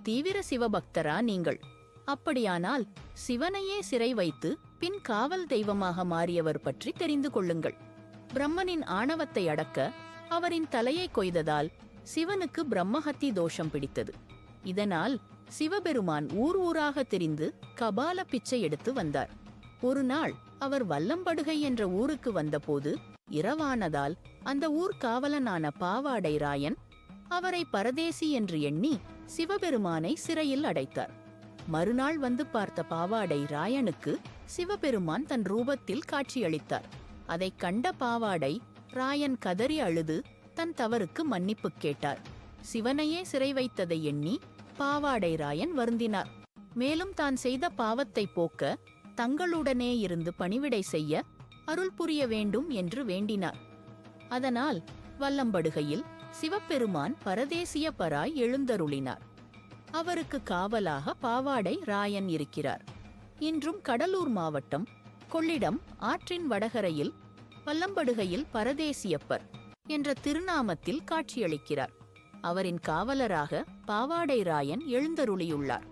தீவிர சிவபக்தரா நீங்கள்? அப்படியானால் சிவனையே சிறை வைத்து பின் காவல் தெய்வமாக மாறியவர் பற்றி தெரிந்து கொள்ளுங்கள். பிரம்மனின் ஆணவத்தை அடக்க அவரின் தலையை கொய்ததால் சிவனுக்கு பிரம்மஹத்தி தோஷம் பிடித்தது. இதனால் சிவபெருமான் ஊர் ஊராக திரிந்து கபால பிச்சை எடுத்து வந்தார். ஒரு நாள் அவர் வல்லம்படுகை என்ற ஊருக்கு வந்தபோது இரவானதால் அந்த ஊர் காவலனான பாவாடை ராயன் அவரை பரதேசி என்று எண்ணி சிவபெருமானை சிறையில் அடைத்தார். மறுநாள் வந்து பார்த்த பாவாடை ராயனுக்கு சிவபெருமான் தன் ரூபத்தில் காட்சியளித்தார். அதைக் கண்ட பாவாடை ராயன் கதறி அழுது தன் தவறுக்கு மன்னிப்பு கேட்டார். சிவனையே சிறை வைத்ததை எண்ணி பாவாடை ராயன் வருந்தினார். மேலும் தான் செய்த பாவத்தை போக்க தங்களுடனே இருந்து பணிவிடை செய்ய அருள் புரிய வேண்டும் என்று வேண்டினார். அதனால் வல்லம்படுகையில் சிவபெருமான் பரதேசிய பராய் எழுந்தருளினார். அவருக்கு காவலாக பாவாடை ராயன் இருக்கிறார். இன்றும் கடலூர் மாவட்டம் கொள்ளிடம் ஆற்றின் வடகரையில் வல்லம்படுகையில் பரதேசியப்பர் என்ற திருநாமத்தில் காட்சியளிக்கிறார். அவரின் காவலராக பாவாடை ராயன் எழுந்தருளியுள்ளார்.